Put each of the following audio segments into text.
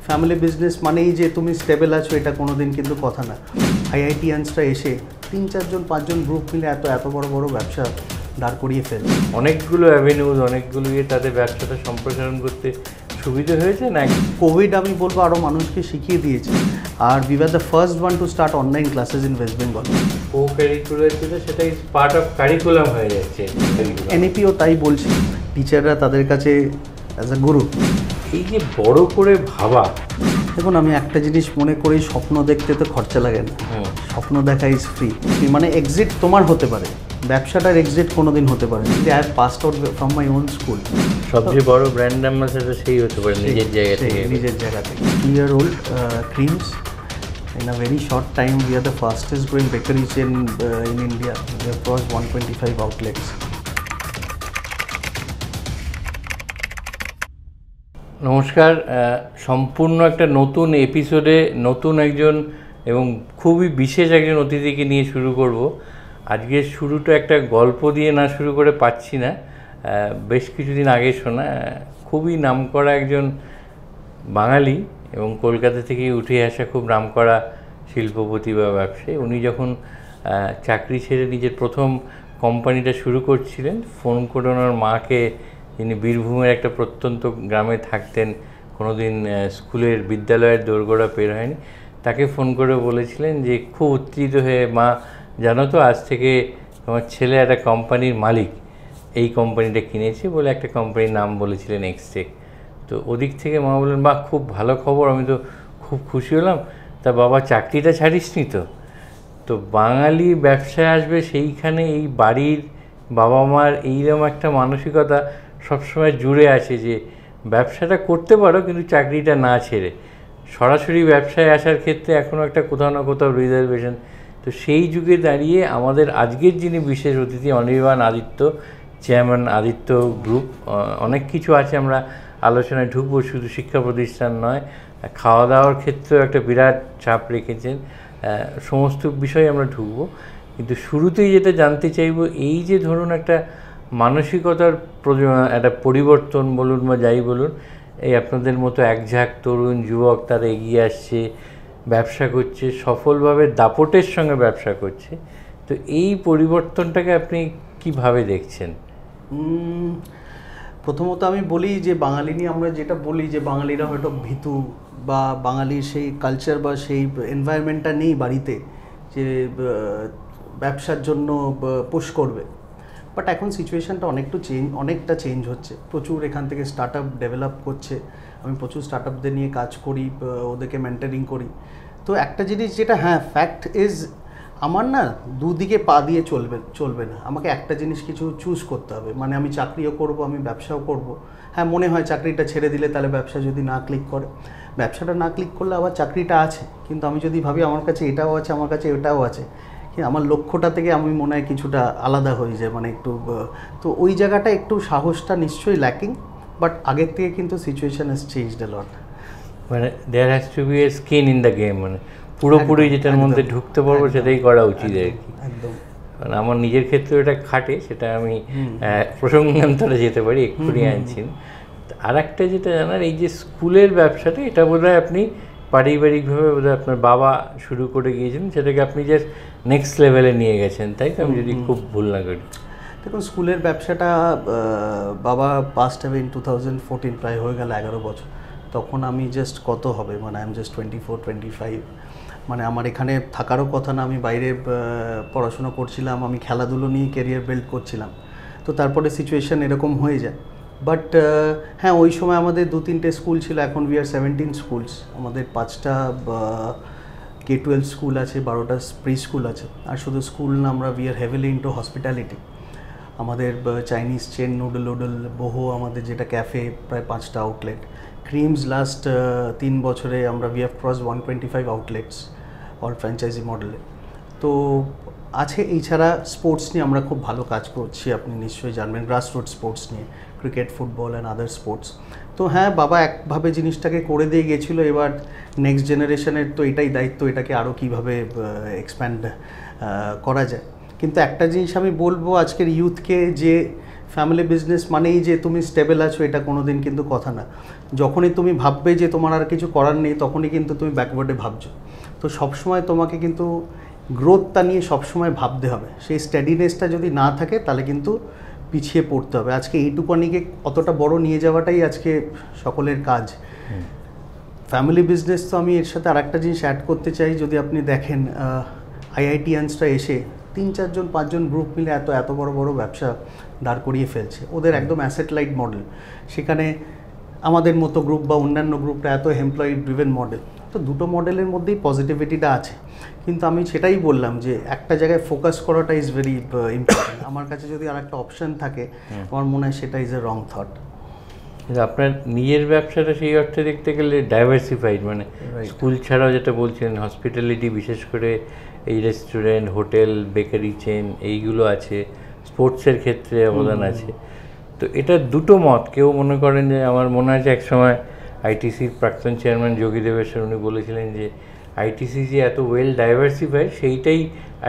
Family business মানেই যে তুমি স্টেবল আছো এটা কোনো দিন কিন্তু কথা না। আইআইটিয়ানসরা এসে 3-4জন 5জন গ্রুপ মিলে এত বড় বড় ব্যবসা দাঁড় করিয়ে ফেলে। অনেকগুলো অ্যাভিনিউজ, অনেকগুলো তাদের ব্যবসাটা সম্প্রসারণ করতে সুবিধা হয়েছে না। কোভিড আমি বলবো আরও মানুষকে শিখিয়ে দিয়েছে। আর we were the first one to start online classes in West Bengal. Co curricular ছিল, সেটা ইজ পার্ট অফ কারিকুলাম হয়ে যাচ্ছে। এনইপিও তাই বলছে, টিচাররা তাদের কাছে অ্যাজ আ গুরু। এই যে বড় করে ভাবা, দেখুন আমি একটা জিনিস মনে করি, স্বপ্ন দেখতে তো খরচা লাগে না, স্বপ্ন দেখা ইজ ফ্রি। মানে এক্সিট তোমার হতে পারে, ব্যবসাটার এক্সিট কোনোদিন হতে পারে। I have passed out from my own school. সবচেয়ে বড় ব্র্যান্ড অ্যাম্বাসেডর সেই হতে পারে নিজের জায়গা থেকে। Year-old creams. In a very short time, we are the fastest growing bakery chain in India. We have crossed 125 outlets. নমস্কার, সম্পূর্ণ একটা নতুন এপিসোডে নতুন একজন এবং খুবই বিশেষ একজন অতিথিকে নিয়ে শুরু করব। আজকের শুরুটা একটা গল্প দিয়ে না শুরু করে পাচ্ছি না, বেশ কিছুদিন আগে শোনা। খুবই নামকরা একজন বাঙালি এবং কলকাতা থেকে উঠে আসা খুব নামকরা শিল্পপতি বা ব্যবসায়ী। উনি যখন চাকরি ছেড়ে নিজের প্রথম কোম্পানিটা শুরু করছিলেন, ফোন করে ওনার মাকে, যিনি বীরভূমের একটা প্রত্যন্ত গ্রামে থাকতেন, কোনোদিন স্কুলের বিদ্যালয়ের দোরগোড়া পের হয়নি, তাকে ফোন করে বলেছিলেন যে খুব উত্তেজিত হয়ে, মা জানো তো আজ থেকে তোমার ছেলে একটা কোম্পানির মালিক, এই কোম্পানিটা কিনেছে বলে একটা কোম্পানির নাম বলেছিলেন এক্সটেক। তো ওদিক থেকে মা বললেন, বাহ খুব ভালো খবর, আমি তো খুব খুশি হলাম। তা বাবা চাকরিটা ছাড়িসনি তো? তো বাঙালি ব্যবসায় আসবে সেইখানে এই বাড়ির বাবা মার এইরকম একটা মানসিকতা সবসময় জুড়ে আছে যে ব্যবসাটা করতে পারো কিন্তু চাকরিটা না ছেড়ে। সরাসরি ব্যবসায় আসার ক্ষেত্রে এখনও একটা কোথাও না কোথাও রিজার্ভেশন। তো সেই যুগে দাঁড়িয়ে আমাদের আজকের যিনি বিশেষ অতিথি, অনির্বাণ আদিত্য, চেয়ারম্যান আদিত্য গ্রুপ, অনেক কিছু আছে আমরা আলোচনায় ঢুকবো, শুধু শিক্ষা প্রতিষ্ঠান নয়, খাওয়া দাওয়ার ক্ষেত্রেও একটা বিরাট চাপ রেখেছেন, সমস্ত বিষয়ে আমরা ঢুকবো। কিন্তু শুরুতেই যেটা জানতে চাইবো, এই যে ধরুন একটা মানসিকতার একটা পরিবর্তন বলুন বা যাই বলুন, এই আপনাদের মতো একঝাঁক তরুণ যুবক তারা এগিয়ে আসছে, ব্যবসা করছে, সফলভাবে দাপটের সঙ্গে ব্যবসা করছে, তো এই পরিবর্তনটাকে আপনি কিভাবে দেখছেন? প্রথমত আমি বলি যে বাঙালি নিয়ে আমরা যেটা বলি যে বাঙালিরা হয়তো ভীতু, বা বাঙালির সেই কালচার বা সেই এনভায়রনমেন্টটা নেই বাড়িতে যে ব্যবসার জন্য পুশ করবে। বাট এখন সিচুয়েশানটা অনেকটা চেঞ্জ হচ্ছে। প্রচুর এখান থেকে স্টার্ট আপ ডেভেলপ করছে। আমি প্রচুর স্টার্ট আপদের নিয়ে কাজ করি, ওদেরকে মেন্টারিং করি। তো একটা জিনিস যেটা ফ্যাক্ট ইজ, আমার না দুদিকে পা দিয়ে চলবে না। আমাকে একটা জিনিস কিছু চুজ করতে হবে। মানে আমি চাকরিও করব, আমি ব্যবসাও করব। মনে হয় চাকরিটা ছেড়ে দিলে তাহলে ব্যবসা যদি না ক্লিক করে, ব্যবসাটা না ক্লিক করলে আবার চাকরিটা আছে। কিন্তু আমি যদি ভাবি আমার কাছে এটাও আছে, আমার কাছে এটাও আছে, আমার লক্ষ্যটা থেকে আমি মনে হয় কিছুটা আলাদা হয়ে যায়, মানে একটু। তো ওই জায়গাটা একটু সাহসটা নিশ্চয়ই ল্যাকিং, বাট আগের থেকে কিন্তু situation has changed a lot. মানে there has to be a skin in the game, মানে পুরোপুরি যেটার মধ্যে ঢুকতে পারবো সেটাই করা উচিত আর কি। একদম। মানে আমার নিজের ক্ষেত্রে এটা খাটে, সেটা আমি প্রসঙ্গান্তরে যেতে পারি, এক্ষুনি আনছি। আর একটা যেটা জানার, এই যে স্কুলের ব্যবসাটা, এটা বোধহয় আপনি পারিবারিকভাবে বোধহয় আপনার বাবা শুরু করে গিয়েছেন, সেটাকে আপনি জাস্ট নেক্সট লেভেলে নিয়ে গেছেন, তাই তো? আমি যদি খুব ভুল না করি। দেখুন স্কুলের ব্যবসাটা বাবা পাস্ট হবে ইন 2014, প্রায় হয়ে গেল 11 বছর। তখন আমি জাস্ট কত হবে, মানে আই এম জাস্ট 24-25। মানে আমার এখানে থাকারও কথা না, আমি বাইরে পড়াশোনা করছিলাম, আমি খেলাধুলো নিয়ে ক্যারিয়ার বিল্ড করছিলাম। তো তারপরে সিচুয়েশান এরকম হয়ে যায়। বাট ওই সময় আমাদের 2-3টে স্কুল ছিল, এখন উই আর 17 স্কুলস। আমাদের 5টা K-12 স্কুল আছে, 12টা প্রি স্কুল আছে। আর শুধু স্কুল না, আমরা we are heavily into hospitality. আমাদের চাইনিজ চেন, নুডল বহু, আমাদের যেটা ক্যাফে, প্রায় 5টা আউটলেট। ক্রিমস লাস্ট 3 বছরে আমরা we have cross 125 outlets, all franchise মডেলে। তো আছে। এছাড়া স্পোর্টস নিয়ে আমরা খুব ভালো কাজ করছি, আপনি নিশ্চয়ই জানবেন, গ্রাসরুট স্পোর্টস নিয়ে, cricket, football and other sports. তো বাবা একভাবে জিনিসটাকে করে দিয়ে গেছিলো। এবার নেক্সট জেনারেশনের তো এটাই দায়িত্ব, এটাকে আরও কীভাবে এক্সপ্যান্ড করা যায়। কিন্তু একটা জিনিস আমি বলবো আজকের ইউথকে, যে ফ্যামিলি বিজনেস মানেই যে তুমি স্টেবল আছো এটা কোনো দিন কিন্তু কথা না। যখনই তুমি ভাববে যে তোমার আর কিছু করার নেই তখনই কিন্তু তুমি ব্যাকওয়ার্ডে ভাবছো। তো সবসময় তোমাকে কিন্তু গ্রোথটা নিয়ে সবসময় ভাবতে হবে। সেই স্টেডিনেসটা যদি না থাকে তাহলে কিন্তু পিছিয়ে পড়তে হবে। আজকে এইটুকুনিকে অতটা বড় নিয়ে যাওয়াটাই আজকে সকলের কাজ। ফ্যামিলি বিজনেস তো আমি এর সাথে আরেকটা জিনিস অ্যাড করতে চাই। যদি আপনি দেখেন আইআইটিয়ানসরা এসে 3-4 জন 5 জন গ্রুপ মিলে এত বড় বড় ব্যবসা দাঁড় করিয়ে ফেলছে। ওদের একদম অ্যাসেট লাইট মডেল। সেখানে আমাদের মতো গ্রুপ বা অন্যান্য গ্রুপটা এত এমপ্লয়ি ড্রিভেন মডেল। তো দুটো মডেলের মধ্যেই পজিটিভিটিটা আছে, কিন্তু আমি সেটাই বললাম যে একটা জায়গায় ফোকাস করাটা ইজ ভেরি ইম্পর্টেন্ট। আমার কাছে যদি আর একটা অপশান থাকে আমার মনে হয় সেটা ইজ এ রং থট। আপনার নিজের ব্যবসাটা সেই অর্থে দেখতে গেলে ডাইভার্সিফাইড, মানে স্কুল ছাড়াও যেটা বলছেন হসপিটালিটি, বিশেষ করে এই রেস্টুরেন্ট, হোটেল, বেকারি চেন এইগুলো আছে, স্পোর্টসের ক্ষেত্রে অবদান আছে। তো এটা দুটো মত। কেউ মনে করেন যে, আমার মনে আছে একসময় আইটিসির প্রাক্তন চেয়ারম্যান যোগী দেবেশ্বর উনি বলেছিলেন যে আইটিসি যে এত ওয়েল ডাইভার্সিফাইড সেইটাই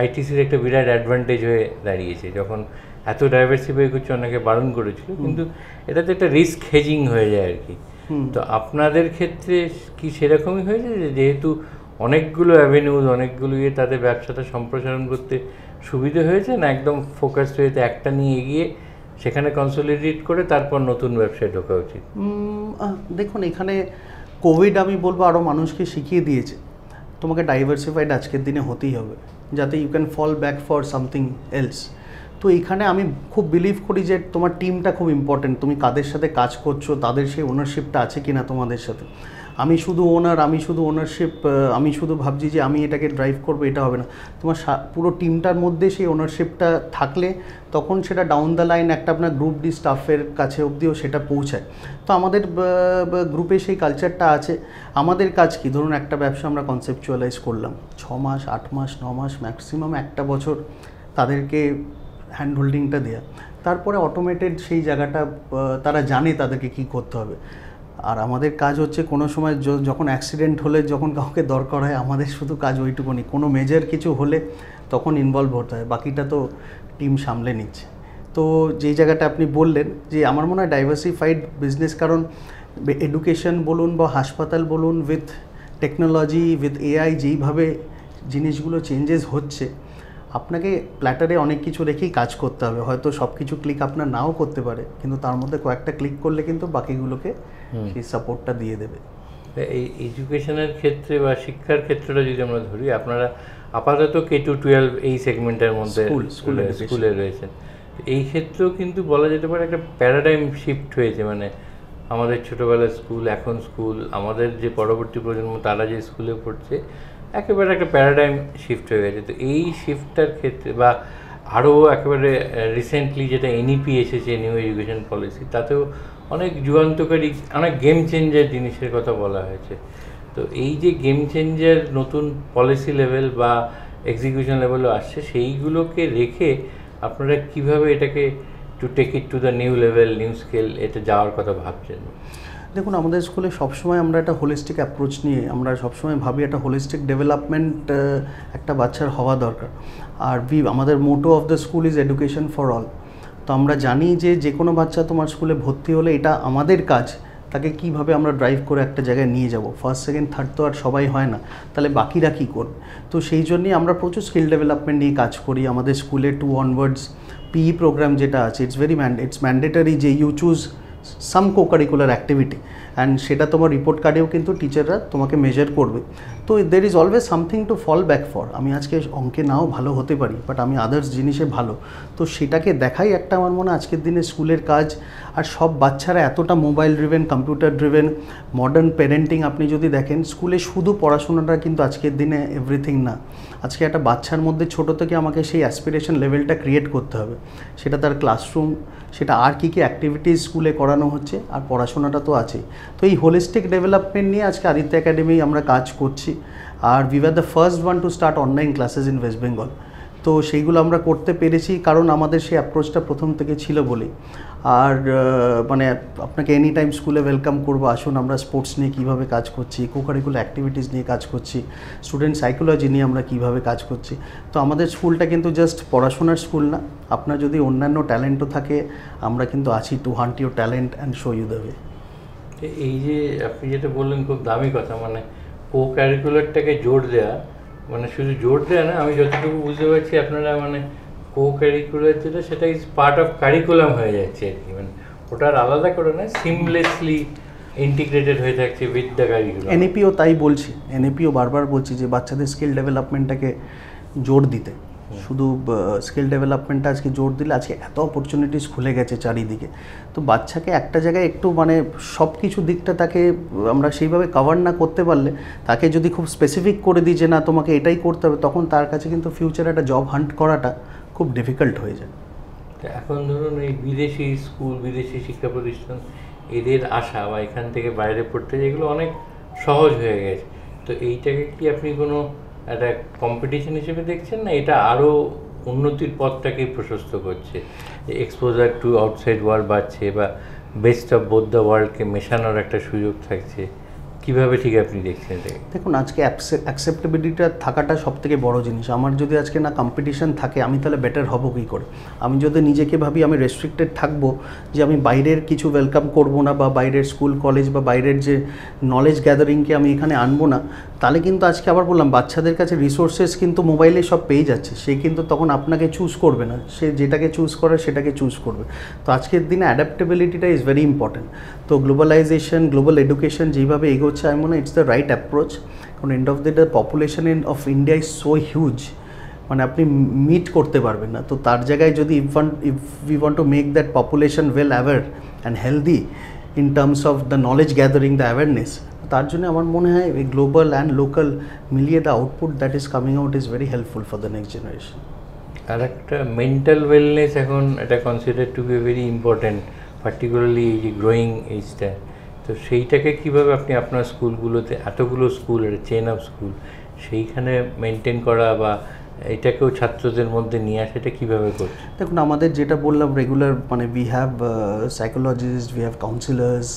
আইটিসির একটা বিরাট অ্যাডভান্টেজ হয়ে দাঁড়িয়েছে। যখন এত ডাইভার্সিফাই করছে অনেকে বারণ করেছিল, কিন্তু এটাতে একটা রিস্ক হেজিং হয়ে যায় আর কি। তো আপনাদের ক্ষেত্রে কি সেরকমই হয়েছে যে যেহেতু অনেকগুলো অ্যাভিনিউজ, অনেকগুলো ইয়ে, তাদের ব্যবসাটা সম্প্রসারণ করতে সুবিধে হয়েছে, না একদম ফোকাসড হয়েছে একটা নিয়ে এগিয়ে সেখানে কনসলিডেট করে তারপর নতুন ব্যবসায় ঢোকা উচিত? দেখুন, এখানে কোভিড আমি বলবো আরও মানুষকে শিখিয়ে দিয়েছে তোমাকে ডাইভার্সিফাইড আজকের দিনে হতেই হবে, যাতে you can fall back for something else. তো এখানে আমি খুব বিলিভ করি যে তোমার টিমটা খুব ইম্পর্টেন্ট। তুমি কাদের সাথে কাজ করছো, তাদের সেই ওনারশিপটা আছে কি না তোমাদের সাথে। আমি শুধু ওনার, আমি শুধু ওনারশিপ, আমি শুধু ভাবছি যে আমি এটাকে ড্রাইভ করবো, এটা হবে না। তোমার পুরো টিমটার মধ্যে সেই ওনারশিপটা থাকলে তখন সেটা ডাউন দ্য লাইন একটা আপনার গ্রুপ ডি স্টাফের কাছে অবধিও সেটা পৌঁছায়। তো আমাদের গ্রুপে সেই কালচারটা আছে। আমাদের কাজ কি, ধরুন একটা ব্যবসা আমরা কনসেপচুয়ালাইজ করলাম, 6 মাস 8 মাস 9 মাস ম্যাক্সিমাম 1 বছর তাদেরকে হ্যান্ড হোল্ডিংটা দেওয়া। তারপরে অটোমেটেড সেই জায়গাটা তারা জানে তাদেরকে কি করতে হবে। আর আমাদের কাজ হচ্ছে কোনো সময় যখন অ্যাক্সিডেন্ট হলে, যখন কাউকে দরকার হয়, আমাদের শুধু কাজ ওইটুকুনি। কোনো মেজর কিছু হলে তখন ইনভলভ হতে হয়, বাকিটা তো টিম সামলে নিচ্ছে। তো যেই জায়গাটা আপনি বললেন যে আমার মনে হয় ডাইভার্সিফাইড বিজনেস, কারণ এডুকেশন বলুন বা হাসপাতাল বলুন, উইথ টেকনোলজি, উইথ এআই যেইভাবে জিনিসগুলো চেঞ্জেস হচ্ছে, আপনাকে প্ল্যাটারে অনেক কিছু রেখেই কাজ করতে হবে। হয়তো সব কিছু ক্লিক আপনার নাও করতে পারে, কিন্তু তার মধ্যে কয়েকটা ক্লিক করলে কিন্তু বাকিগুলোকে সেই সাপোর্টটা দিয়ে দেবে। এই এডুকেশনের ক্ষেত্রে বা শিক্ষার ক্ষেত্রটা যদি আমরা ধরি, আপনারা আপাতত K-12 এই সেগমেন্টের মধ্যে স্কুলে রয়েছেন। এই ক্ষেত্রেও কিন্তু বলা যেতে পারে একটা প্যারাডাইম শিফট হয়েছে। মানে আমাদের ছোটোবেলার স্কুল, এখন স্কুল, আমাদের যে পরবর্তী প্রজন্ম তারা যে স্কুলে পড়ছে, একেবারে একটা প্যারাডাইম শিফট হয়ে গেছে। তো এই শিফটটার ক্ষেত্রে বা আরও একেবারে রিসেন্টলি যেটা এনইপি এসেছে, নিউ এডুকেশন পলিসি, তাতেও অনেক যুগান্তকারী, অনেক গেম চেঞ্জার জিনিসের কথা বলা হয়েছে। তো এই যে গেম চেঞ্জার নতুন পলিসি লেভেল বা এক্সিকিউশন লেভেলও আসছে, সেইগুলোকে রেখে আপনারা কিভাবে এটাকে to take it to the new level, new scale, এটা যাওয়ার কথা ভাবছেন? দেখুন, আমাদের স্কুলে সবসময় আমরা একটা হোলিস্টিক অ্যাপ্রোচ নিয়ে আমরা সবসময় ভাবি একটা হোলিস্টিক ডেভেলপমেন্ট একটা বাচ্চার হওয়া দরকার। আর আমাদের motto of the school is education for all. তো আমরা জানি যে কোনো বাচ্চা তোমার স্কুলে ভর্তি হলে এটা আমাদের কাজ, তাকে কিভাবে আমরা ড্রাইভ করে একটা জায়গায় নিয়ে যাব। ফার্স্ট সেকেন্ড থার্ড তো আর সবাই হয় না, তাহলে বাকিরা কী করবে। তো সেই জন্যই আমরা প্রচুর স্কিল ডেভেলপমেন্ট নিয়ে কাজ করি। আমাদের স্কুলে 2 onwards PE প্রোগ্রাম যেটা আছে, ইটস ম্যান্ডেটারি যে you choose some co curricular activity, and সেটা তোমার রিপোর্ট কার্ডেও কিন্তু টিচাররা তোমাকে মেজার করবে। তো there is always something to fall back for. আমি আজকে অঙ্কে নাও ভালো হতে পারি, বাট আমি আদার্স জিনিসে ভালো। তো সেটাকে দেখাই একটা আমার মনে হয় আজকের দিনে স্কুলের কাজ। আর সব বাচ্চারা এতটা mobile driven, computer driven, modern parenting, আপনি যদি দেখেন স্কুলে শুধু পড়াশোনাটা কিন্তু আজকের দিনে এভরিথিং না। আজকে একটা বাচ্চার মধ্যে ছোট থেকে আমাকে সেই অ্যাসপিরেশন লেভেলটা ক্রিয়েট করতে হবে। সেটা তার ক্লাসরুম, সেটা আর কী অ্যাক্টিভিটিস স্কুলে করানো হচ্ছে, আর পড়াশোনাটা তো আছেই। তো এই হোলিস্টিক ডেভেলপমেন্ট নিয়ে আজকে আদিত্য একাডেমি আমরা কাজ করছি। আর we were the first one to start online classes in West Bengal. তো সেইগুলো আমরা করতে পেরেছি কারণ আমাদের সেই অ্যাপ্রোচটা প্রথম থেকে ছিল বলেই। আর মানে আপনাকে এনি টাইম স্কুলে ওয়েলকাম করবো, আসুন আমরা স্পোর্টস নিয়ে কীভাবে কাজ করছি, কো-কারিকুলার অ্যাক্টিভিটিস নিয়ে কাজ করছি, স্টুডেন্ট সাইকোলজি নিয়ে আমরা কীভাবে কাজ করছি। তো আমাদের স্কুলটা কিন্তু জাস্ট পড়াশোনার স্কুল না, আপনার যদি অন্যান্য ট্যালেন্টও থাকে আমরা কিন্তু আছি to hunt your talent and show you the way. তো এই যে আপনি যেটা বললেন খুব দামি কথা, মানে কো ক্যারিকুলারটাকে জোর দেওয়া, মানে শুধু জোর দেওয়া না, আমি যতটুকু বুঝতে পারছি আপনারা মানে কো ক্যারিকুলার যেটা সেটা ইজ পার্ট অফ কারিকুলাম হয়ে যাচ্ছে আর কি, মানে ওটার আলাদা করে না, সিমলেসলি ইন্টিগ্রেটেড হয়ে থাকছে উইথ দ্য কারিকুলাম। এনএপিও তাই বলছি, এনএপিও বারবার বলছি যে বাচ্চাদের স্কিল ডেভেলপমেন্টটাকে জোর দিতে, শুধু স্কিল ডেভেলপমেন্টটা আজকে জোর দিলে আজকে এত অপরচুনিটিস খুলে গেছে চারিদিকে। তো বাচ্চাকে একটা জায়গায় একটু মানে সব কিছু দিকটা তাকে আমরা সেইভাবে কভার না করতে পারলে, তাকে যদি খুব স্পেসিফিক করে দিই যে না তোমাকে এটাই করতে হবে, তখন তার কাছে কিন্তু ফিউচারে একটা জব হান্ট করাটা খুব ডিফিকাল্ট হয়ে যায়। এখন ধরুন এই বিদেশি স্কুল, বিদেশি শিক্ষা প্রতিষ্ঠান, এদের আসা বা এখান থেকে বাইরে পড়তে এগুলো অনেক সহজ হয়ে গেছে। তো এইটাকে কি আপনি কোনো একটা কম্পিটিশন হিসেবে দেখছেন, না এটা আরও উন্নতির পথটাকে প্রশস্ত করছে, যে এক্সপোজার টু আউটসাইড ওয়ার্ল্ড বাড়ছে বা বেস্ট অফ বোথ দ্য ওয়ার্ল্ডকে মেশানোর একটা সুযোগ থাকছে? কীভাবে ঠিক আপনি দেখছেন এটাকে? দেখুন, আজকে অ্যাকসেপ্টেবিলিটিটা থাকাটা সবথেকে বড় জিনিস। আমার যদি আজকে না কম্পিটিশন থাকে, আমি তাহলে বেটার হব কী করে? আমি যদি নিজেকে ভাবি আমি রেস্ট্রিক্টেড থাকবো, যে আমি বাইরের কিছু ওয়েলকাম করব না, বা বাইরের স্কুল কলেজ বা বাইরের যে নলেজ গ্যাদারিংকে আমি এখানে আনবো না, তাহলে কিন্তু আজকে আবার বললাম বাচ্চাদের কাছে রিসোর্সেস কিন্তু মোবাইলে সব পেয়ে যাচ্ছে, সে কিন্তু তখন আপনাকে চুজ করবে না, সে যেটাকে চুজ করে সেটাকে চুজ করবে। তো আজকের দিনে অ্যাডাপ্টেবিলিটিটা ইজ ভেরি ইম্পর্টেন্ট। তো গ্লোবালাইজেশন, গ্লোবাল এডুকেশন যেইভাবে এগোচ্ছে, আমি মনে হয় ইটস দ্য রাইট অ্যাপ্রোচ। কারণ and of the day population of India is so huge, মানে আপনি মিট করতে পারবেন না। তো তার জায়গায় যদি if we want to make that population well aware and healthy in terms of the knowledge gathering, the awareness, তার জন্য আমার মনে হয় এই গ্লোবাল অ্যান্ড লোকাল মিলিয়ে the output that is coming out is very helpful for the next generation. আর একটা mental wellness এখন এটা consider to be very important, particularly এই যে গ্রোয়িং এইজটা। তো সেইটাকে কীভাবে আপনি আপনার স্কুলগুলোতে, এতগুলো স্কুল, একটা চেন অফ স্কুল, সেইখানে মেনটেন করা বা এটাকেও ছাত্রদের মধ্যে নিয়ে আসা, এটা কীভাবে করছে? দেখুন, আমাদের যেটা বললাম রেগুলার, মানে we have psychologist, we have councillors,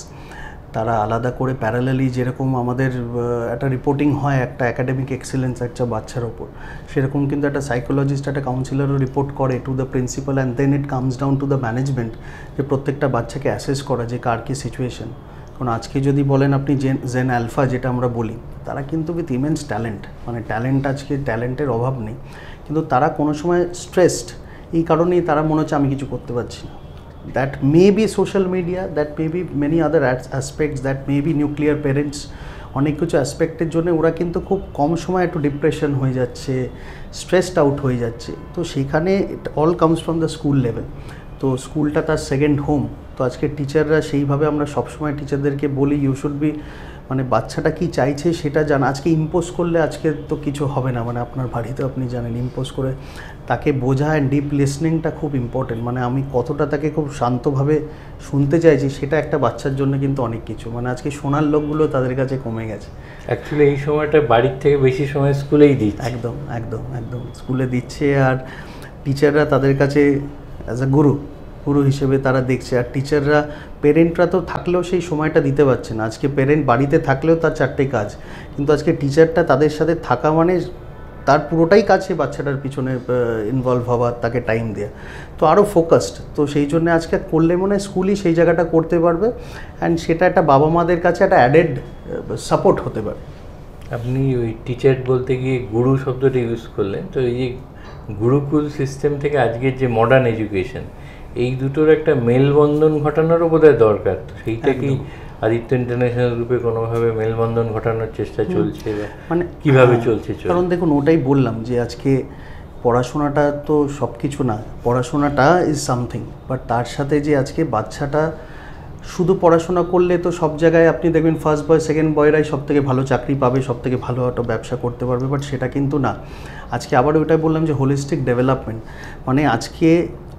তারা আলাদা করে প্যারালালি যেরকম আমাদের একটা রিপোর্টিং হয় একটা অ্যাকাডেমিক এক্সেলেন্স একটা বাচ্চার ওপর, সেরকম কিন্তু একটা সাইকোলজিস্ট, একটা কাউন্সিলারও রিপোর্ট করে to the principal, and then it comes down to the management, যে প্রত্যেকটা বাচ্চাকে অ্যাসেস করা যে কার কী সিচুয়েশন। কারণ আজকে যদি বলেন আপনি জেন আলফা যেটা আমরা বলি, তারা কিন্তু উইথ ইমেন্স ট্যালেন্ট, মানে ট্যালেন্ট, আজকে ট্যালেন্টের অভাব নেই, কিন্তু তারা কোনো সময় স্ট্রেসড, এই কারণেই তারা মনে হচ্ছে আমি কিছু করতে পারছি না। That may be social media, that may be many other aspects, that may be nuclear parents, অনেক কিছু অ্যাসপেক্টের জন্য ওরা কিন্তু খুব কম সময় একটু ডিপ্রেশন হয়ে যাচ্ছে, স্ট্রেসড আউট হয়ে যাচ্ছে। তো সেখানে it all comes from the school level. তো স্কুলটা তার সেকেন্ড হোম। তো আজকে টিচাররা সেইভাবে আমরা সবসময় টিচারদেরকে বলি ইউ শুড বি, মানে বাচ্চাটা কি চাইছে সেটা জানা। আজকে ইম্পোজ করলে আজকে তো কিছু হবে না, মানে আপনার বাড়িতে আপনি জানেন ইম্পোজ করে তাকে বোঝা, অ্যান্ড ডিপ লিসনিংটা খুব ইম্পর্টেন্ট, মানে আমি কতটা তাকে খুব শান্তভাবে শুনতে চাইছি, সেটা একটা বাচ্চার জন্য কিন্তু অনেক কিছু। মানে আজকে শোনার লোকগুলো তাদের কাছে কমে গেছে। অ্যাকচুয়ালি এই সময়টা বাড়ির থেকে বেশি সময় স্কুলেই দিচ্ছে। একদম একদম একদম স্কুলে দিচ্ছে, আর টিচাররা তাদের কাছে অ্যাজ আ গুরু হিসেবে তারা দেখছে। আর টিচাররা, পেরেন্টরা তো থাকলেও সেই সময়টা দিতে পারছে না। আজকে পেরেন্ট বাড়িতে থাকলেও তার চারটে কাজ, কিন্তু আজকে টিচারটা তাদের সাথে থাকা মানে তার পুরোটাই কাজ সে বাচ্চাটার পিছনে ইনভলভ হওয়া, তাকে টাইম দেওয়া, তো আরও ফোকাসড। তো সেই জন্য আজকে করলে মনে হয় স্কুলই সেই জায়গাটা করতে পারবে, অ্যান্ড সেটা একটা বাবা মাদের কাছে একটা অ্যাডেড সাপোর্ট হতে পারে। আপনি ওই টিচার বলতে গিয়ে গুরু শব্দটা ইউজ করলেন, তো এই যে গুরুকুল সিস্টেম থেকে আজকের যে মডার্ন এডুকেশন, এই দুটোর একটা মেলবন্ধন ঘটানোরও বোধহয় দরকার। তো সেইটা কি আদিত্য ইন্টারন্যাশনাল গ্রুপে কোনোভাবে মেলবন্ধন ঘটানোর চেষ্টা চলছে, মানে কীভাবে চলছে? কারণ দেখুন, ওটাই বললাম যে আজকে পড়াশোনাটা তো সব কিছু না, পড়াশোনাটা ইজ সামথিং, বাট তার সাথে যে আজকে বাচ্চাটা শুধু পড়াশোনা করলে তো সব জায়গায় আপনি দেখবেন ফার্স্ট বয় সেকেন্ড বয়রাই সব থেকে ভালো চাকরি পাবে, সব থেকে ভালো একটা ব্যবসা করতে পারবে, বাট সেটা কিন্তু না। আজকে আবার ওইটাই বললাম যে হোলিস্টিক ডেভেলপমেন্ট, মানে আজকে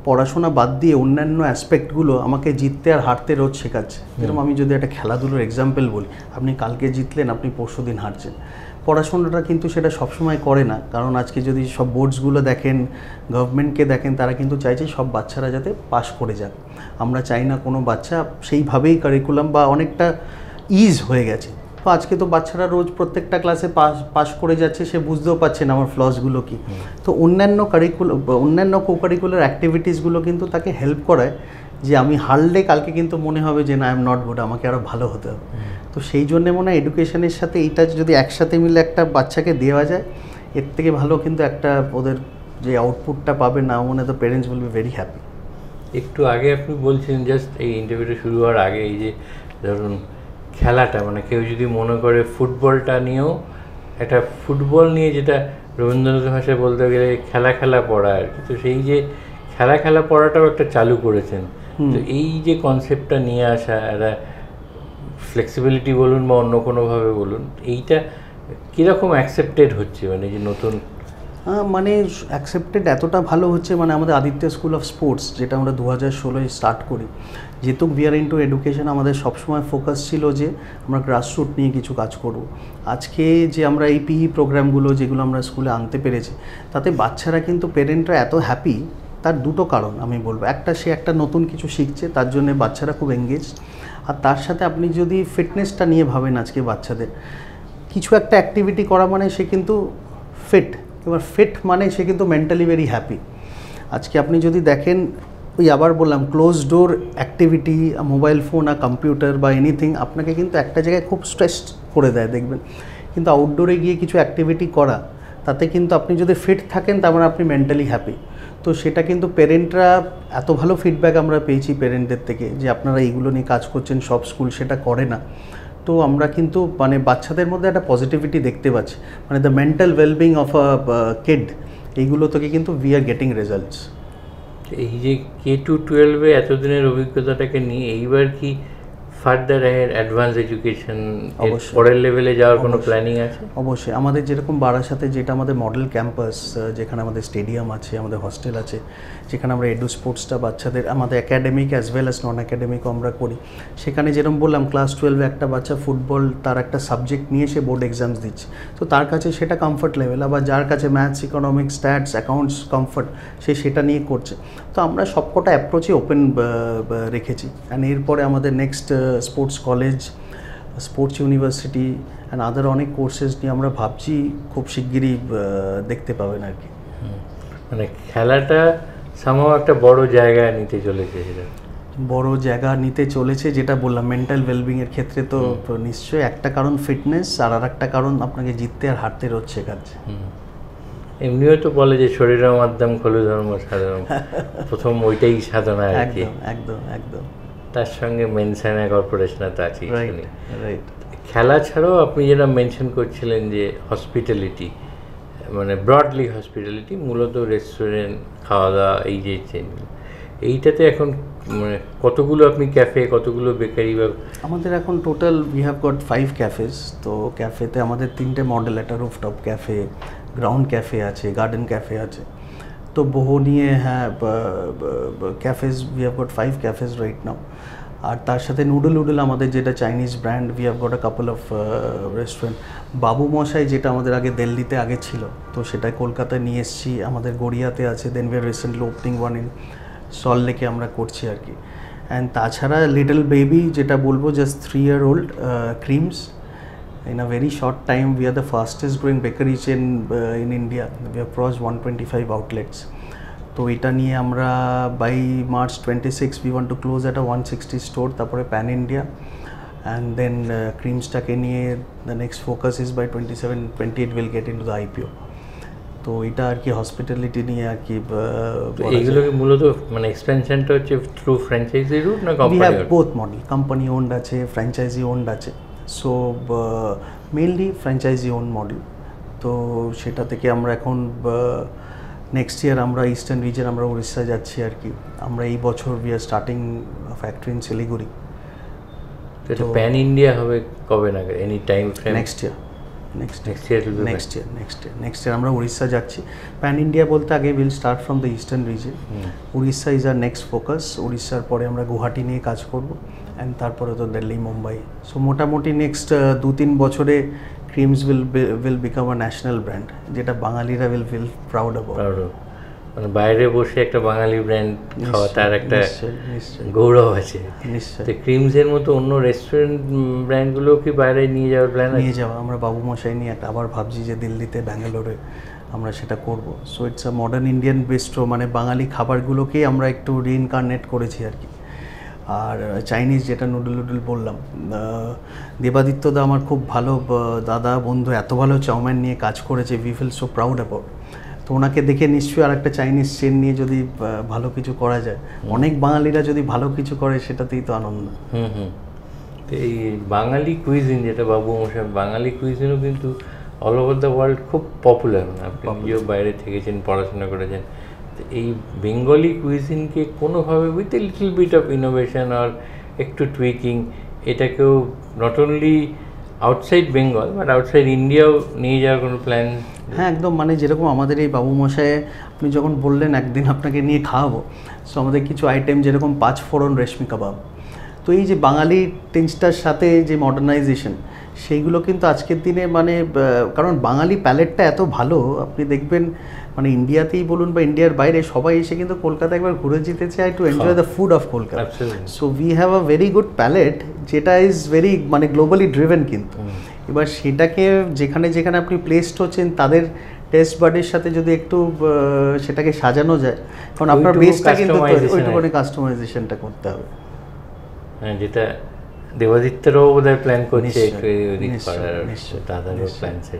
পড়াশোনা বাদ দিয়ে অন্যান্য অ্যাসপেক্টগুলো আমাকে জিততে আর হারতে রোজ শেখাচ্ছে। যেরকম আমি যদি একটা খেলাধুলোর এক্সাম্পল বলি, আপনি কালকে জিতলেন, আপনি পরশু দিন হারছেন। পড়াশোনাটা কিন্তু সেটা সবসময় করে না, কারণ আজকে যদি সব বোর্ডসগুলো দেখেন, গভর্নমেন্টকে দেখেন, তারা কিন্তু চাইছে সব বাচ্চারা যাতে পাশ করে যাক। আমরা চাই না কোনো বাচ্চা সেইভাবেই কারিকুলাম বা অনেকটা ইজ হয়ে গেছে। তো আজকে তো বাচ্চারা রোজ প্রত্যেকটা ক্লাসে পাশ করে যাচ্ছে, সে বুঝতেও পারছে না আমার ফ্লসগুলো কী। তো অন্যান্য কো কারিকুলার অ্যাক্টিভিটিসগুলো কিন্তু তাকে হেল্প করায় যে আমি হারলে কালকে কিন্তু মনে হবে যে না আই এম নট গুড, আমাকে আরও ভালো হতে হবে। তো সেই জন্যে মনে হয় এডুকেশনের সাথে এইটা যদি একসাথে মিলে একটা বাচ্চাকে দেওয়া যায়, এর থেকে ভালো কিন্তু একটা ওদের যে আউটপুটটা পাবে না, মনে হয় the parents will be very happy. একটু আগে আপনি বলছিলেন জাস্ট এই ইন্টারভিউটা শুরু হওয়ার আগে, এই যে ধরুন খেলাটা, মানে কেউ যদি মনে করে ফুটবলটা নিয়েও, একটা ফুটবল নিয়ে যেটা রবীন্দ্রনাথের ভাষায় বলতে গেলে খেলা পড়া আর কি, তো সেই যে খেলা পড়াটাও একটা চালু করেছেন। তো এই যে কনসেপ্টটা নিয়ে আসা, একটা ফ্লেক্সিবিলিটি বলুন বা অন্য কোনোভাবে বলুন, এইটা কীরকম অ্যাকসেপ্টেড হচ্ছে, মানে যে নতুন মানে অ্যাকসেপ্টেড এতটা ভালো হচ্ছে, মানে আমাদের আদিত্য স্কুল অফ স্পোর্টস যেটা আমরা 2016 স্টার্ট করি, যেহেতু উই আর ইনটু এডুকেশন, আমাদের সবসময় ফোকাস ছিল যে আমরা গ্রাসরুট নিয়ে কিছু কাজ করব। আজকে যে আমরা এই পিই প্রোগ্রামগুলো যেগুলো আমরা স্কুলে আনতে পেরেছি, তাতে বাচ্চারা কিন্তু পেরেন্টরা এত হ্যাপি, তার দুটো কারণ আমি বলবো। একটা, সে একটা নতুন কিছু শিখছে, তার জন্য বাচ্চারা খুব এঙ্গেজ। আর তার সাথে আপনি যদি ফিটনেসটা নিয়ে ভাবেন, আজকে বাচ্চাদের কিছু একটা অ্যাক্টিভিটি করা মানে সে কিন্তু ফিট। এবার ফিট মানে সে কিন্তু মেন্টালি ভেরি হ্যাপি। আজকে আপনি যদি দেখেন, ওই আবার বললাম close door activity, mobile phone আর কম্পিউটার বা এনিথিং আপনাকে কিন্তু একটা জায়গায় খুব স্ট্রেস করে দেয় দেখবেন। কিন্তু আউটডোরে গিয়ে কিছু অ্যাক্টিভিটি করা, তাতে কিন্তু আপনি যদি ফিট থাকেন তার মানে আপনি মেন্টালি হ্যাপি। তো সেটা কিন্তু পেরেন্টরা, এত ভালো ফিডব্যাক আমরা পেয়েছি পেরেন্টদের থেকে যে আপনারা এইগুলো নিয়ে কাজ করছেন, সব স্কুল সেটা করে না। তো আমরা কিন্তু মানে বাচ্চাদের মধ্যে একটা পজিটিভিটি দেখতে পাচ্ছি, মানে the mental wellbeing of a kid, এইগুলো থেকে কিন্তু উই আর গেটিং রেজাল্টস। এই যে K-12 এতদিনের অভিজ্ঞতাটাকে নিয়ে এইবার কি ফার্দার অ্যাডভান্স এডুকেশন পরের লেভেলে যাওয়ার কোনো প্ল্যানিং আছে? অবশ্যই। আমাদের যেরকম বারাসাতে যেটা আমাদের মডেল ক্যাম্পাস, যেখানে আমাদের স্টেডিয়াম আছে, আমাদের হস্টেল আছে, যেখানে আমরা এডু স্পোর্টসটা বাচ্চাদের আমাদের academic as well as non একাডেমিকও আমরা করি। সেখানে যেরকম বললাম ক্লাস 12 একটা বাচ্চা ফুটবল তার একটা সাবজেক্ট নিয়ে সে বোর্ড এক্সামস দিচ্ছে, তো তার কাছে সেটা কমফর্ট লেভেল। আবার যার কাছে maths, economics, stats, accounts comfort, সে সেটা নিয়ে করছে। তো আমরা সবকটা অ্যাপ্রোচই ওপেন রেখেছি। অ্যান্ড এরপরে আমাদের next sports college, sports university and other অনেক কোর্সেস নিয়ে আমরা ভাবছি, খুব শিগগিরই দেখতে পাবেন আর কি। মানে খেলাটা সামহাও একটা বড় জায়গা নিতে চলেছে, সেটা বড় জায়গা নিতে চলেছে, যেটা বললাম মেন্টাল ওয়েলবিংয়ের ক্ষেত্রে তো নিশ্চয়ই একটা কারণ ফিটনেস, আর একটা কারণ আপনাকে জিততে আর হারতে রোজ শেখাচ্ছে। এমনিও তো বলে যে শরীরের মাধ্যম খলু ধর্ম সাধন, প্রথম ওইটাই সাধনা আর কি। একদম একদম। তার সঙ্গে মেনশন কর্পোরেশনে তো আছে। রাইট। খেলা ছাড়াও আপনি যেটা মেনশন করছিলেন যে হসপিটালিটি, মানে ব্রডলি হসপিটালিটি, মূলত রেস্টুরেন্ট, খাওয়া দাওয়া, এই যে এইটাতে এখন মানে কতগুলো আপনি ক্যাফে, কতগুলো বেকারি বা? আমাদের এখন total we have got 5 cafes. তো ক্যাফেতে আমাদের 3টে মডেল, একটা রুফটপ ক্যাফে, গ্রাউন্ড ক্যাফে আছে, গার্ডেন ক্যাফে আছে। তো বহু নিয়ে হ্যাঁ cafes, we have got 5 cafes right now. আর তার সাথে নুডল আমাদের যেটা Chinese brand, we have got a couple of restaurant. Babu Moshai যেটা আমাদের আগে দিল্লিতে আগে ছিল, তো সেটা কলকাতায় নিয়ে এসেছি, আমাদের গড়িয়াতে আছে। Then we are recently opening one in Salt লেকে আমরা করছি আর কি। অ্যান্ড তাছাড়া লিটল বেবি যেটা বলবো, just 3-year-old creams. In a very short time, we are the fastest growing bakery chain in India. We have crossed 125 outlets. তো এটা নিয়ে আমরা by March 26 we want to close at a 160 store, তারপরে pan India. And then ক্রিমসটাকে নিয়ে the next focus is by 27-28 will get into the IPO. তো এটা আর কি hospitality নিয়ে আর কি। এইগুলোকে মূলত মানে এক্সপেনশনটা হচ্ছে থ্রু ফ্র্যাঞ্চাইজি রুট না company? We have both model, company owned আছে, ফ্র্যাঞ্চাইজি ওন্ড আছে। So mainly franchise own model. তো সেটা থেকে আমরা এখন নেক্সট ইয়ার আমরা ইস্টার্ন রিজন, আমরা উড়িষ্যা যাচ্ছি আর কি। আমরা এই বছর we are starting factory in Siliguri. তো প্যান ইন্ডিয়া হবে কবে নাগাদ, any time frame? Next year আমরা উড়িষ্যা যাচ্ছি। প্যান ইন্ডিয়া বলতে আগে will start from the eastern region. Orissa is our next focus. উড়িষ্যার পরে আমরা গুয়াহাটি নিয়ে কাজ করব, অ্যান্ড তারপরে তো দিল্লি, মুম্বাই। সো মোটামুটি নেক্সট 2-3 বছরে creams will become a national brand, যেটা বাঙালিরা উইল ফিল প্রাউড অ্যাবাউট। মানে বাইরে বসে একটা বাঙালি ব্র্যান্ড খাওয়া, তার একটা গৌরব আছে নিশ্চয়ই। তো ক্রিমসের মতো অন্য রেস্টুরেন্ট ব্র্যান্ডগুলো কি বাইরে নিয়ে যাওয়ার প্ল্যান? নিয়ে যাওয়া, আমরা বাবু মশাই নিয়ে একটা আবার ভাবছি যে দিল্লিতে, ব্যাঙ্গালোরে আমরা সেটা করব। So it's a modern Indian bistro, মানে বাঙালি খাবারগুলোকেই আমরা একটু রিইনকার্নেট করেছি আর কি। আর চাইনিজ যেটা নুডল বললাম, দেবাদিত্যদা আমার খুব ভালো দাদা বন্ধু, এত ভালো চাউমিন নিয়ে কাজ করেছে, we feel so proud about. তো ওনাকে দেখে নিশ্চয়ই আর একটা চাইনিজ চেন নিয়ে যদি ভালো কিছু করা যায়, অনেক বাঙালিরা যদি ভালো কিছু করে সেটাতেই তো আনন্দ। তো এই বাঙালি কুইজিন যেটা বাবু মশাই, বাঙালি কুইজিনও কিন্তু অল ওভার দ্য ওয়ার্ল্ড খুব পপুলার। আপনি নিজেও বাইরে থেকেছেন, পড়াশোনা করেছেন। তো এই বেঙ্গলি কুইজিনকে কোনোভাবে with a little bit of innovation আর একটু টুইকিং, এটাকেও not only outside Bengal but outside ইন্ডিয়াও নিয়ে যাওয়ার কোনো প্ল্যান? হ্যাঁ, একদম। মানে যেরকম আমাদের এই বাবু মশাই, আপনি যখন বললেন একদিন আপনাকে নিয়ে খাওয়াবো, সো আমাদের কিছু আইটেম যেরকম 5 ফোড়ন রেশমি কাবাব, তো এই যে বাঙালি টেস্টটার সাথে যে মডার্নাইজেশন, সেইগুলো কিন্তু আজকের দিনে মানে কারণ বাঙালি প্যালেটটা এত ভালো, আপনি দেখবেন মানে ইন্ডিয়াতেই বলুন বা ইন্ডিয়ার বাইরে সবাই এসে কিন্তু কলকাতা একবার ঘুরে যেতে চায় to enjoy the food of Kolkata. So we have a very good palate যেটা ইজ ভেরি মানে গ্লোবালি ড্রিভেন। কিন্তু এবার সেটাকে যেখানে যেখানে আপনি প্লেসড হচ্ছেন তাদের টেস্ট বাডের সাথে যদি একটু সেটাকে সাজানো যায়, কারণ আপনার বেসটা কিন্তু ওইটুকুনি কাস্টমাইজেশনটা করতে হবে। হ্যাঁ, যেটা দেবাদিত্যরাও বোধহয় প্ল্যান করছে একটু ওদিক করার, দাদারও প্ল্যান আছে।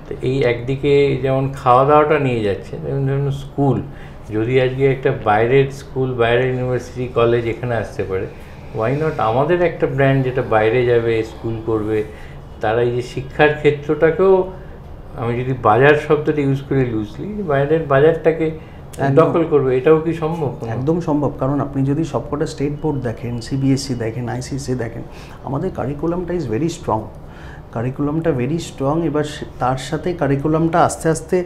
তো এই একদিকে যেমন খাওয়া দাওয়াটা নিয়ে যাচ্ছে, যেমন ধরুন স্কুল, যদি আজকে একটা বাইরের স্কুল, বাইরের ইউনিভার্সিটি কলেজ এখানে আসতে পারে, ওয়াই নট আমাদের একটা ব্র্যান্ড যেটা বাইরে যাবে, স্কুল করবে, তারা এই যে শিক্ষার ক্ষেত্রটাকেও, আমি যদি বাজার শব্দটা ইউজ করি লুজলি, বাইরের বাজারটাকে দখল করবে, এটাও কি সম্ভব? একদম সম্ভব। কারণ আপনি যদি সবকটা স্টেট বোর্ড দেখেন, সিবিএসসি দেখেন, আইসিএসসি দেখেন, আমাদের কারিকুলামটা ইজ ভেরি স্ট্রং, কারিকুলামটা ভেরি স্ট্রং। এবার তার সাথে কারিকুলামটা আস্তে আস্তে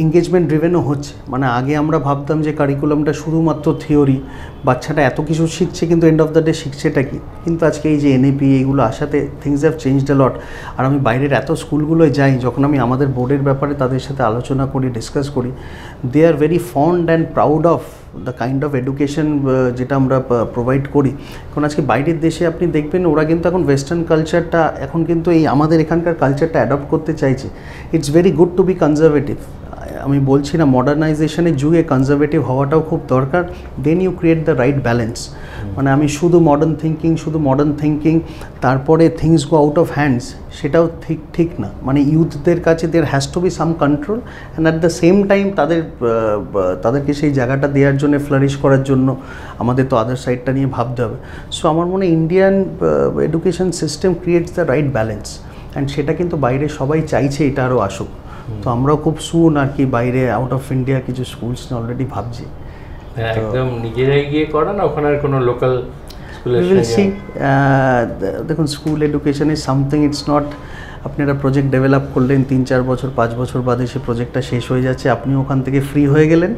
এঙ্গেজমেন্ট ড্রিভেনও হচ্ছে। মানে আগে আমরা ভাবতাম যে কারিকুলামটা শুধুমাত্র থিওরি, বাচ্চাটা এত কিছু শিখছে কিন্তু এন্ড অফ দ্য ডে শিখছেটা কি। কিন্তু আজকে এই যে এনএপি এইগুলো আসাতে থিংস হ্যাভ চেঞ্জড আ লট। আর আমি বাইরের এত স্কুলগুলোয় যাই, যখন আমি আমাদের বোর্ডের ব্যাপারে তাদের সাথে আলোচনা করি, ডিসকাস করি, they are very fond and proud of the kind of education যেটা আমরা প্রোভাইড করি। কারণ আজকে বাইরের দেশে আপনি দেখবেন ওরা কিন্তু এখন ওয়েস্টার্ন কালচারটা, এখন কিন্তু এই আমাদের এখানকার কালচারটা অ্যাডপ্ট করতে চাইছে। It's very good to be conservative. আমি বলছি না মডার্নাইজেশনের যুগে কনজারভেটিভ হওয়াটাও খুব দরকার, then you create the right balance. মানে আমি শুধু মডার্ন থিঙ্কিং তারপরে things go out of hands, সেটাও ঠিক না। মানে ইউথদের কাছে there has to be some control, and at the same time তাদেরকে সেই জায়গাটা দেওয়ার জন্য, ফ্লারিশ করার জন্য আমাদের তো আদার সাইডটা নিয়ে ভাবতে হবে। সো আমার মনে হয় Indian education system creates the right balance, and সেটা কিন্তু বাইরে সবাই চাইছে এটা আরও আসুক। তো আমরাও খুব সুন আর কি বাইরে আউট অফ ইন্ডিয়া কিছু স্কুলস অলরেডি ভাবছি। একদম নিজেরাই গিয়ে করান, ওখানে কোনো লোকাল স্কুলের? দেখুন, school education is something, it's not আপনারা প্রজেক্ট ডেভেলপ করলেন 3-4 বছর 5 বছর বাদে সে প্রজেক্টটা শেষ হয়ে যাচ্ছে, আপনি ওখান থেকে ফ্রি হয়ে গেলেন,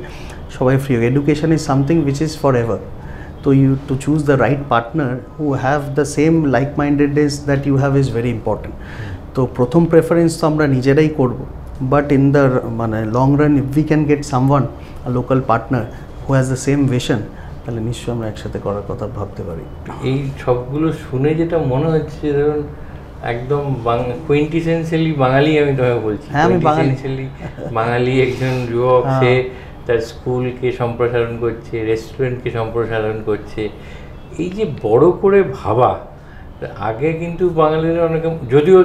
সবাই free. Education is something which is for ever. তো you to choose the right partner who have the same like mindedness that you have is very important. তো প্রথম প্রেফারেন্স তো আমরা নিজেরাই করব, বাট ইন দ্য মানে long run if we can get someone a local partner who has the same vision, তাহলে নিশ্চয়ই আমরা একসাথে করার কথা ভাবতে পারি। এই সবগুলো শুনে যেটা মনে হচ্ছে, ধরুন একদম কোইন্টিসেন্সিয়ালি বাঙালি, আমি তোমাকে বলছি, হ্যাঁ আমি বাঙালি একজন যুবক, সে তার স্কুলকে সম্প্রসারণ করছে, রেস্টুরেন্টকে সম্প্রসারণ করছে। এই যে বড় করে ভাবা, আগে কিন্তু বাঙালিরা অনেকে, যদিও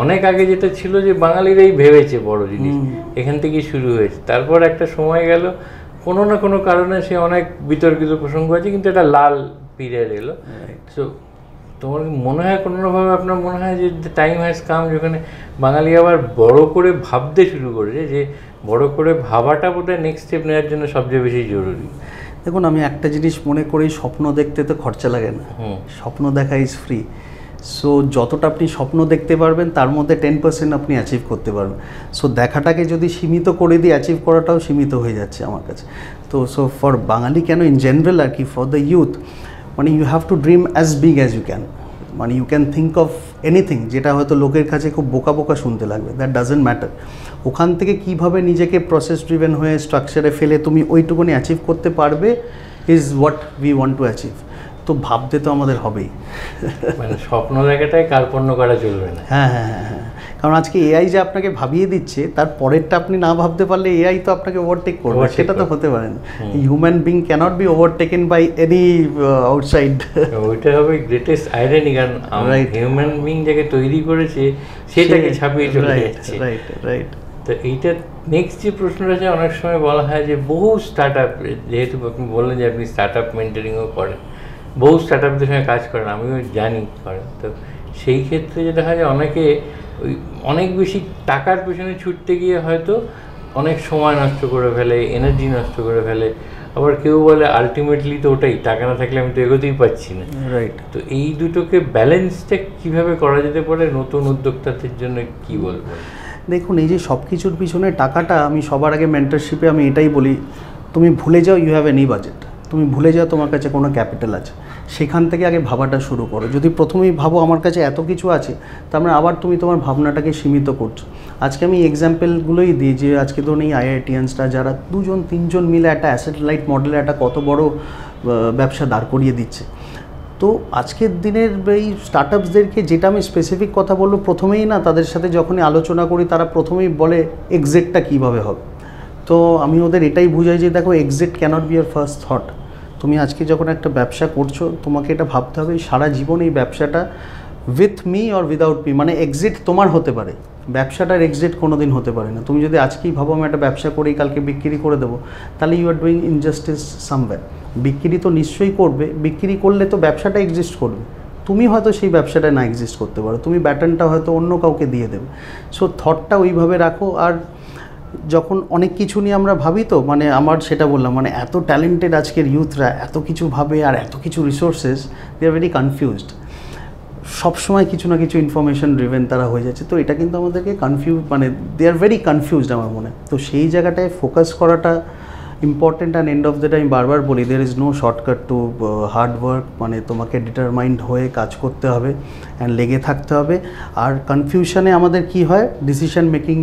অনেক আগে যেটা ছিল যে বাঙালিরাই ভেবেছে বড় জিনিস, এখান থেকেই শুরু হয়েছে। তারপর একটা সময় গেল, কোনো না কোনো কারণে সে অনেক বিতর্কিত প্রসঙ্গ আছে, কিন্তু এটা লাল পিরিয়ড এলো। সো তোমার মনে হয় কোনোভাবে, আপনার মনে হয় যে টাইম হ্যাজ কাম যেখানে বাঙালি আবার বড় করে ভাবতে শুরু করেছে, যে বড় করে ভাবাটা বোধহয় নেক্সট স্টেপ নেওয়ার জন্য সবচেয়ে বেশি জরুরি? দেখুন, আমি একটা জিনিস মনে করি, স্বপ্ন দেখতে তো খরচা লাগে না, স্বপ্ন দেখা ইজ ফ্রি। সো যতটা আপনি স্বপ্ন দেখতে পারবেন তার মধ্যে 10% আপনি অ্যাচিভ করতে পারবেন। সো দেখাটাকে যদি সীমিত করে দিয়ে অ্যাচিভ করাটাও সীমিত হয়ে যাচ্ছে আমার কাছে। তো সো ফর বাঙালি কেন, ইন জেনারেল আর কি, ফর দ্য ইউথ, মানে you have to dream as big as you can. মানে you can think of anything, যেটা হয়তো লোকের কাছে খুব বোকা শুনতে লাগবে, দ্যাট ডাজেন্ট ম্যাটার। ওখান থেকে কীভাবে নিজেকে প্রসেস ড্রিভেন হয়ে স্ট্রাকচারে ফেলে তুমি ওইটুকুনি অ্যাচিভ করতে পারবে is what we want to achieve. তো ভাবতে তো আমাদের হবেই, মানে স্বপ্ন দেখাটাই কার্পণ্য করা চলবে না। হ্যাঁ হ্যাঁ হ্যাঁ হ্যাঁ, কারণ আজকে এআই যে আপনাকে ভাবিয়ে দিচ্ছে, তার পরেরটা আপনি না ভাবতে পারলে এআই তো আপনাকে ওভারটেক করবে, সেটা তো হতে পারে না। Human being cannot be overtaken by any outside. ওইটা হবে গ্রেটেস্ট আইরনি, কারণ হিউম্যান বিং যাকে তৈরি করেছে সেটাকে ছাপিয়ে চলে যাচ্ছে। Right right. তো এইটা নেক্সট যে প্রশ্নটা আছে, অনেক সময় বলা হয় যে বহু স্টার্ট আপ, যেহেতু আপনি বললেন যে আপনি স্টার্ট আপ মেন্টরিংও করেন, বহু স্টার্ট আপদের সঙ্গে কাজ করেন, আমিও জানি করেন, তো সেই ক্ষেত্রে যেটা হয় যে অনেকে ওই অনেক বেশি টাকার পেছনে ছুটতে গিয়ে হয়তো অনেক সময় নষ্ট করে ফেলে, এনার্জি নষ্ট করে ফেলে। আবার কেউ বলে আলটিমেটলি তো ওটাই, টাকা না থাকলে আমি তো এগোতেই পারছি না। রাইট। তো এই দুটোকে ব্যালেন্সটা কীভাবে করা যেতে পারে নতুন উদ্যোক্তাদের জন্য, কি বলবো? দেখুন, এই যে সব কিছুর পিছনে টাকাটা, আমি সবার আগে মেন্টরশিপে আমি এটাই বলি, তুমি ভুলে যাও ইউ হ্যাভ এনি বাজেট। তুমি ভুলে যাও তোমার কাছে কোনো ক্যাপিটাল আছে, সেখান থেকে আগে ভাবাটা শুরু করো। যদি প্রথমেই ভাবো আমার কাছে এত কিছু আছে, তার মানে আবার তুমি তোমার ভাবনাটাকে সীমিত করছো। আজকে আমি এক্সাম্পলগুলোই দিই, যে আজকে ধরুন এই আইআইটিয়ানসরা যারা 2-3 মিলে একটা অ্যাসেট লাইট মডেলে একটা কত বড় ব্যবসা দাঁড় করিয়ে দিচ্ছে। তো আজকের দিনের এই স্টার্টআপসদেরকে যেটা আমি স্পেসিফিক কথা বলবো, প্রথমেই না তাদের সাথে যখনই আলোচনা করি, তারা প্রথমেই বলে এক্সিটটা কীভাবে হবে। তো আমি ওদের এটাই বুঝাই যে দেখো, exit cannot be year first thought. তুমি আজকে যখন একটা ব্যবসা করছো, তোমাকে এটা ভাবতে হবে সারা জীবন এই ব্যবসাটা with me or without me, মানে এক্সিট তোমার হতে পারে, ব্যবসাটার এক্সিট কোনো দিন হতে পারে না। তুমি যদি আজকেই ভাবো আমি একটা ব্যবসা করেই কালকে বিক্রি করে দেবো, তাহলে you are doing injustice somewhere. বিক্রি তো নিশ্চয়ই করবে, বিক্রি করলে তো ব্যবসাটা এক্সিস্ট করবে, তুমি হয়তো সেই ব্যবসাটা না এক্সিস্ট করতে পারো, তুমি ব্যাটনটা হয়তো অন্য কাউকে দিয়ে দেবে। সো থটটা ওইভাবে রাখো। আর যখন অনেক কিছু নিয়ে আমরা ভাবি, তো মানে আমার সেটা বললাম, মানে এত ট্যালেন্টেড আজকের ইউথরা এত কিছু ভাবে, আর এত কিছু resources, they are very confused. সবসময় কিছু না কিছু ইনফরমেশন ড্রিভেন তারা হয়ে যাচ্ছে। তো এটা কিন্তু আমাদেরকে মানে দে আর ভেরি কনফিউজড আমার মনে। তো সেই জায়গাটায় ফোকাস করাটা important. And end of the day আমি বারবার বলি, there is no shortcut to hard work. মানে তোমাকে ডিটারমাইন্ড হয়ে কাজ করতে হবে অ্যান্ড লেগে থাকতে হবে। আর কনফিউশনে আমাদের কি হয়, ডিসিশন মেকিং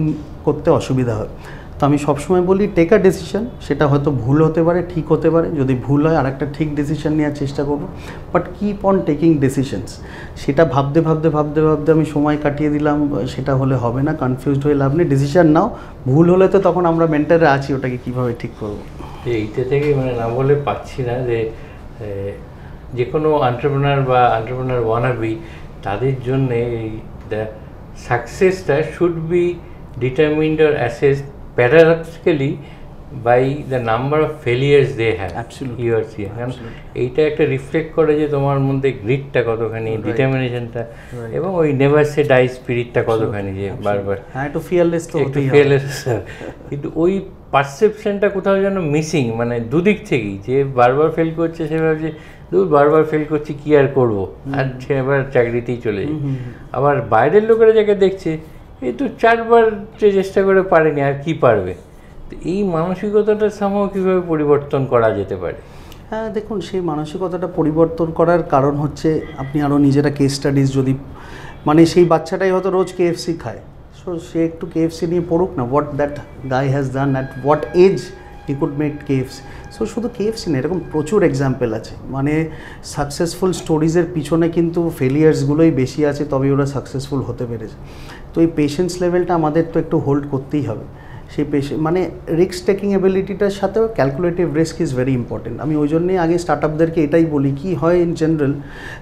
করতে অসুবিধা হয়। তো আমি সবসময় বলি টেক আ ডিসিশন, সেটা হয়তো ভুল হতে পারে, ঠিক হতে পারে। যদি ভুল হয় আর একটা ঠিক ডিসিশন নেওয়ার চেষ্টা করবো, but keep on taking decisions. সেটা ভাবতে ভাবতে ভাবতে ভাবতে আমি সময় কাটিয়ে দিলাম, সেটা হলে হবে না, কনফিউজড হয়ে লাভ নেই। ডিসিশন নাও, ভুল হলে তো তখন আমরা মেন্টারে আছি, ওটাকে কীভাবে ঠিক করবো। এইটা থেকে মানে না বলে পাচ্ছি না যে কোনো এন্টারপ্রেনার বা এন্টারপ্রেনার ওয়ানাবি, তাদের জন্যে এই দ্য সাকসেসটা should be determined or assessed paradoxically by the number of failures they have. কারণ এইটা একটা রিফ্লেক্ট করে যে তোমার মধ্যে গ্রিটটা কতখানি, ডিটারমিনেশনটা, এবং ওই নেভার সে ডাই স্পিরিটটা কতখানি, যে বারবার একটু ফিয়ারলেস তো একটু ফিয়ারলেস। কিন্তু ওই পারসেপশনটা কোথাও যেন মিসিং, মানে দুদিক থেকেই, যে বারবার ফেল করছে সে ভাবছে বারবার ফেল করছি কি আর করবো, আর সে এবার চাকরিতেই চলে যায়। আবার বাইরের লোকেরা যাকে দেখছে, এই তো 4বার চেষ্টা করে পারেনি, আর কি পারবে। তো এই মানসিকতাটা সামগ্রিক কীভাবে পরিবর্তন করা যেতে পারে? হ্যাঁ, দেখুন, সেই মানসিকতাটা পরিবর্তন করার কারণ হচ্ছে, আপনি আরও নিজেরা কেস স্টাডিজ যদি, মানে সেই বাচ্চাটাই হয়তো রোজ KFC খায়, সো সে একটু KFC নিয়ে পড়ুক না, what that guy has done, at what age he could make KFC। So শুধু KFC না, এরকম প্রচুর এক্সাম্পল আছে। মানে সাকসেসফুল স্টোরিজের পিছনে কিন্তু ফেলিয়ার্সগুলোই বেশি আছে, তবে ওরা সাকসেসফুল হতে পেরেছে। তো এই পেশেন্স লেভেলটা আমাদের তো একটু হোল্ড করতেই হবে। সেই মানে রিস্ক টেকিং এবিলিটিটার সাথেও calculative risk is very important. আমি ওই জন্যই আগে স্টার্টআপদেরকে এটাই বলি, কি হয় ইন জেনারেল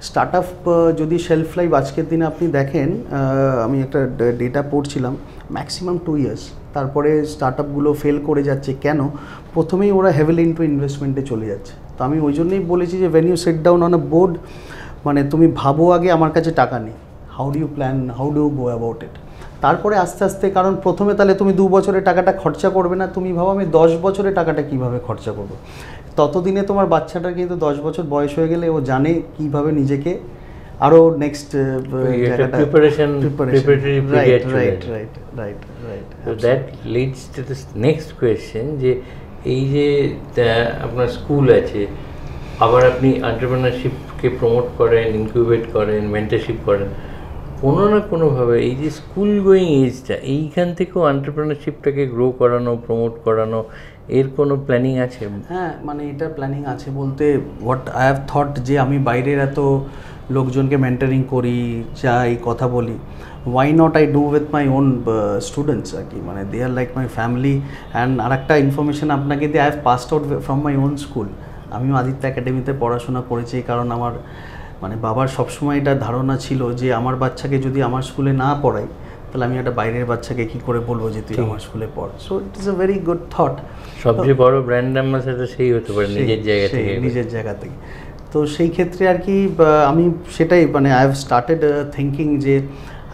স্টার্টআপ যদি শেলফ লাইফ আজকের দিনে আপনি দেখেন, আমি একটা ডেটা পড়ছিলাম, ম্যাক্সিমাম 2 ইয়ার্স, তারপরে স্টার্টআপগুলো ফেল করে যাচ্ছে। কেন? প্রথমেই ওরা হেভিলি ইনটু ইনভেস্টমেন্টে চলে যাচ্ছে। তো আমি ওই জন্যই বলেছি যে when you sit down on a board, মানে তুমি ভাবো আগে আমার কাছে টাকা নেই, how do you plan, how do you go about it. তারপরে আস্তে আস্তে, কারণ প্রথমে তাহলে তুমি 2 বছরে টাকাটা খরচা করবে না, তুমি ভাবো আমি 10 বছরে টাকাটা কীভাবে খরচা করবো। ততদিনে তোমার বাচ্চাটার কিন্তু 10 বছর বয়স হয়ে গেলে ও জানে কীভাবে নিজেকে আরও next that leads to this next question, যে এই যে আপনার স্কুল আছে, আবার আপনি এন্টারপ্রেনারশিপকে প্রমোট করেন, ইনকিউবেট করেন, মেন্টরশিপ করেন, কোনো না কোনোভাবে এই যে স্কুল গোয়িং এজটা, এইখান থেকেও এন্টারপ্রেনারশিপটাকে গ্রো করানো, প্রমোট করানো, এর কোনো প্ল্যানিং আছে? হ্যাঁ, মানে এটা প্ল্যানিং আছে বলতে, হোয়াট আই হ্যাভ থট, যে আমি বাইরের এত লোকজনকে মেন্টারিং করি, যাই কথা বলি, why not I do with my own students আর কি, মানে they are like my family. And আরেকটা ইনফরমেশন আপনাকে দিয়ে, I have passed out from my own school. আমিও আদিত্য একাডেমিতে পড়াশোনা করেছি, কারণ আমার মানে বাবার সবসময় এটা ধারণা ছিল যে আমার বাচ্চাকে যদি আমার স্কুলে না পড়াই, তাহলে আমি একটা বাইরের বাচ্চাকে কী করে বলবো যে তুই আমার স্কুলে পড়। So it is a very good thought. সবচেয়ে বড় ব্র্যান্ড অ্যাম্বাসেডর সেই হতে পারে নিজের জায়গা থেকে, নিজের জায়গা থেকে। তো সেই ক্ষেত্রে আর কি আমি সেটাই মানে আই হ্যাভ স্টার্টেড থিঙ্কিং যে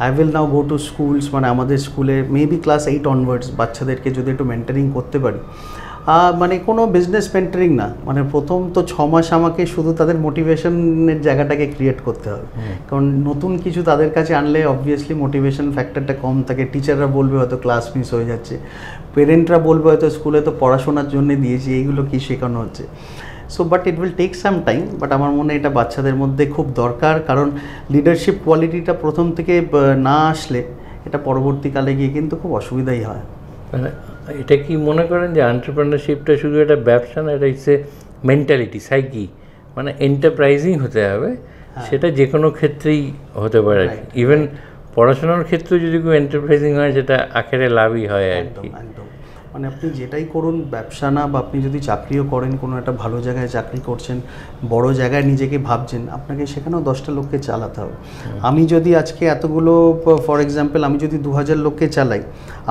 I will now go to schools, মানে আমাদের স্কুলে মেবি ক্লাস 8 অনওয়ার্ডস বাচ্চাদেরকে যদি একটু মেন্টারিং করতে পারি, মানে কোনো বিজনেস মেন্টারিং না, মানে প্রথম তো 6 মাস আমাকে শুধু তাদের মোটিভেশনের জায়গাটাকে ক্রিয়েট করতে হবে। কারণ নতুন কিছু তাদের কাছে আনলে অবভিয়াসলি মোটিভেশন ফ্যাক্টরটা কম থাকে। টিচাররা বলবে হয়তো ক্লাস মিস হয়ে যাচ্ছে, পেরেন্টরা বলবে হয়তো স্কুলে তো পড়াশোনার জন্য দিয়েছি, এইগুলো কি শেখানো হচ্ছে। So but it will take some time, but আমার মনে হয় এটা বাচ্চাদের মধ্যে খুব দরকার। কারণ লিডারশিপ কোয়ালিটিটা প্রথম থেকে না আসলে এটা পরবর্তীকালে গিয়ে কিন্তু খুব অসুবিধাই হয়। এটা কি মনে করেন যে এন্টারপ্রেনারশিপটা শুধু একটা ব্যবসা না, এটা হচ্ছে মেন্টালিটি, সাইকি, মানে এন্টারপ্রাইজিং হতে হবে, সেটা যে কোনো ক্ষেত্রেই হতে পারে। ইভেন পড়াশোনার ক্ষেত্রেও যদি কেউ এন্টারপ্রাইজিং হয়, সেটা আখেরে লাভই হয় আর কি। একদম, মানে আপনি যেটাই করুন, ব্যবসা না বা আপনি যদি চাকরিও করেন, কোনো একটা ভালো জায়গায় চাকরি করছেন, বড় জায়গায় নিজেকে ভাবছেন, আপনাকে সেখানেও 10টা লোককে চালাতে হবে। আমি যদি আজকে এতগুলো, ফর এক্সাম্পল আমি যদি 2000 লোককে চালাই,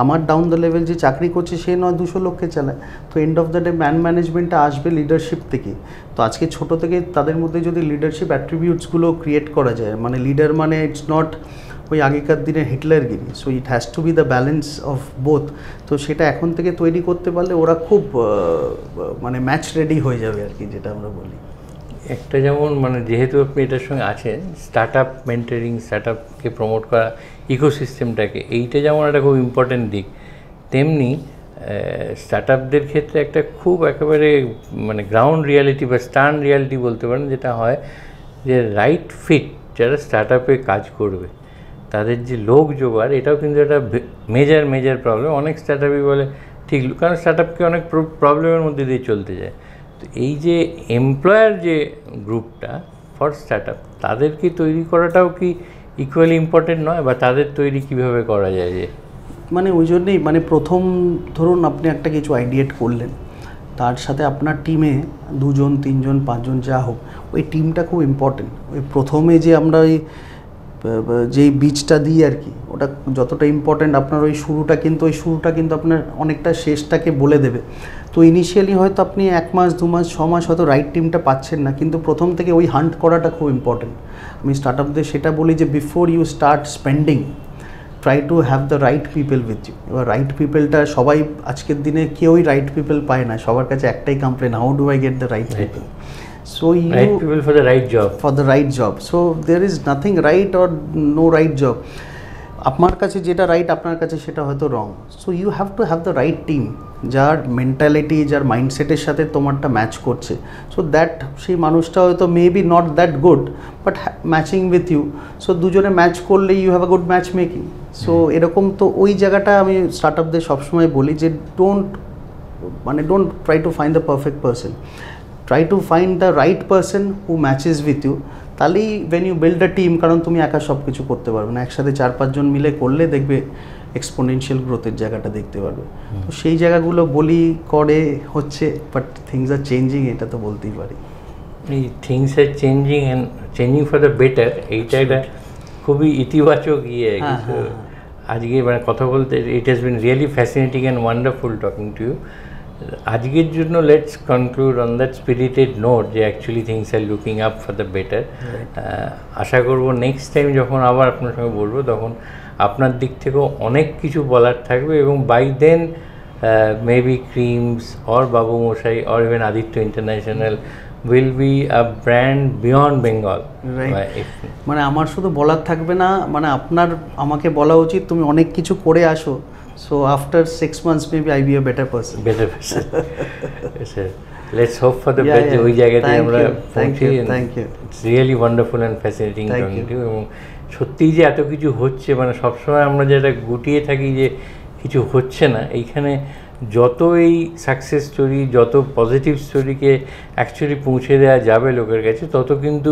আমার ডাউন দ্য লেভেল যে চাকরি করছে সে নয় 200 লোককে চালায়, তো এন্ড অফ দ্য ডে ম্যানেজমেন্টটা আসবে লিডারশিপ থেকে। তো আজকে ছোট থেকে তাদের মধ্যে যদি লিডারশিপ অ্যাট্রিবিউটসগুলো ক্রিয়েট করা যায়, মানে লিডার মানে ইটস নট ওই আগেকার দিনে হিটলারগিরি, so it has to be the balance of both. তো সেটা এখন থেকে তৈরি করতে পারলে ওরা খুব মানে ম্যাচ রেডি হয়ে যাবে আর কি, যেটা আমরা বলি। একটা যেমন মানে যেহেতু আপনি এটার সঙ্গে আছেন, স্টার্ট আপ মেন্টারিং, স্টার্ট আপকে প্রমোট করা, ইকোসিস্টেমটাকে, এইটা যেমন একটা খুব ইম্পর্টেন্ট দিক, তেমনি স্টার্ট আপদের ক্ষেত্রে একটা খুব একেবারে মানে গ্রাউন্ড রিয়ালিটি বা স্টার্ন রিয়ালিটি বলতে পারেন, যেটা হয় যে রাইট ফিট যারা স্টার্ট আপে কাজ করবে, তাদের যে লোক জোগাড়, এটাও কিন্তু একটা মেজর প্রবলেম। অনেক স্টার্ট আপই বলে ঠিক, কারণ স্টার্ট আপকে অনেক প্রবলেমের মধ্যে দিয়ে চলতে যায়। তো এই যে এমপ্লয়ার যে গ্রুপটা ফর স্টার্ট আপ, তাদেরকে তৈরি করাটাও কি ইকুয়ালি ইম্পর্টেন্ট নয়, বা তাদের তৈরি কিভাবে করা যায়? যে মানে ওই জন্যেই মানে প্রথম ধরুন আপনি একটা কিছু আইডিয়েট করলেন, তার সাথে আপনার টিমে 2 জন 3 জন 5 জন যা হোক, ওই টিমটা খুব ইম্পর্টেন্ট। ওই প্রথমে যে আমরা ওই যেই বীজটা দিই আর কি, ওটা যতটা ইম্পর্টেন্ট, আপনার ওই শুরুটা কিন্তু আপনার অনেকটা শেষটাকে বলে দেবে। তো ইনিশিয়ালি হয়তো আপনি 1 মাস 2 মাস 6 মাস হয়তো রাইট টিমটা পাচ্ছেন না, কিন্তু প্রথম থেকে ওই হান্ট করাটা খুব ইম্পর্টেন্ট। আমি স্টার্ট আপদের সেটা বলি যে before you start spending, try to have the right people with you. এবার রাইট পিপলটা সবাই আজকের দিনে কেউই রাইট পিপল পায় না, সবার কাছে একটাই complain, how do I get the right people? So you right people for the right job. For the right job. So there is nothing right or no right job. আপনার কাছে যেটা right, আপনার কাছে সেটা হয়তো wrong. So you have to have the right team, যার mentality, যার মাইন্ডসেটের সাথে তোমারটা ম্যাচ করছে। সো দ্যাট সেই মানুষটা হয়তো maybe not that good, but matching with you. So দুজনে ম্যাচ করলে you have a good match making. So এরকম তো ওই জায়গাটা আমি স্টার্ট আপদের সবসময় বলি যে don't try to find the perfect person, try to find the right person who matches with you. তাহলেই when you build a team, কারণ তুমি একা সব কিছু করতে পারবে না, একসাথে 4-5 জন মিলে করলে দেখবে এক্সপোনেনশিয়াল গ্রোথের জায়গাটা দেখতে পারবে। তো সেই জায়গাগুলো বলি করে হচ্ছে, বাট থিংস আর চেঞ্জিং, এটা তো বলতেই পারি। এই things are changing and changing for the better, এইটা একটা খুবই ইতিবাচক ইয়ে। আজকে মানে কথা বলতে, it has been really fascinating and wonderful talking to you. আজকের জন্য let's conclude on that spirited note যে actually things are looking up for the better. আশা করব নেক্সট টাইম যখন আবার আপনার সঙ্গে বলবো, তখন আপনার দিক থেকেও অনেক কিছু বলার থাকবে, এবং by then maybe creams or Babu Moshai or even Aditya international will be a brand beyond Bengal. মানে আমার শুধু বলার থাকবে না, মানে আপনার আমাকে বলা উচিত তুমি অনেক কিছু করে আসো। So after 6 months maybe I be a better person. Let's hope for the best. ওই জায়গাতে আমরা পৌঁছি। Thank you. It's really wonderful and fascinating talking to you. এবং সত্যিই যে এত কিছু হচ্ছে, মানে সবসময় আমরা যেটা গুটিয়ে থাকি যে কিছু হচ্ছে না, এইখানে যত এই সাকসেস স্টোরি, যত পজিটিভ স্টোরিকে অ্যাকচুয়ালি পৌঁছে দেওয়া যাবে লোকের কাছে, তত কিন্তু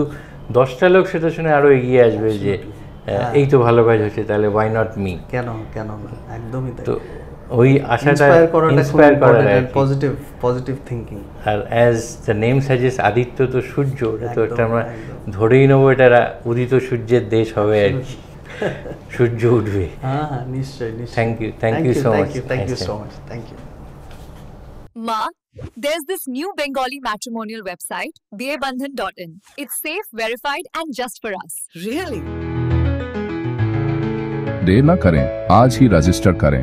10টা লোক সেটা শুনে আরও এগিয়ে আসবে যে এই তো ভালো কাজ হচ্ছে, তাহলে ওয়াই নট মি। কেন কেন না, একদমই তাই। তো ওই আশাটা ইন্সপায়ার করাটা করার পজিটিভ থিঙ্কিং। আর as the name suggest, Aditya তো সূর্য, এটা তো একটা আমরা ধরেই নেবো এটা উদিত সূর্যের দেশ হবে আর কি, সূর্য উঠবে। হ্যাঁ নিশ্চয়ই নিশ্চয়ই। Thank you so much. Thank you so much, thank you. Ma, there's this new Bengali matrimonial website, BABandhan.in. It's safe, verified, and just for us. Really? देर न करें, आज ही रजिस्टर करें।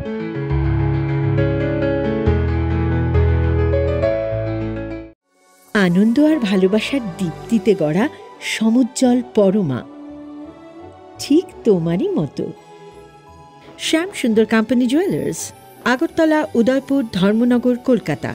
আনন্দ আর ভালোবাসার দীপ্তিতে গড়া সমুজ্জ্বল পরমা, ঠিক তোমারই মতো। শ্যাম সুন্দর কোম্পানি জুয়েলার্স, আগরতলা, উদয়পুর, ধর্মনগর, কলকাতা।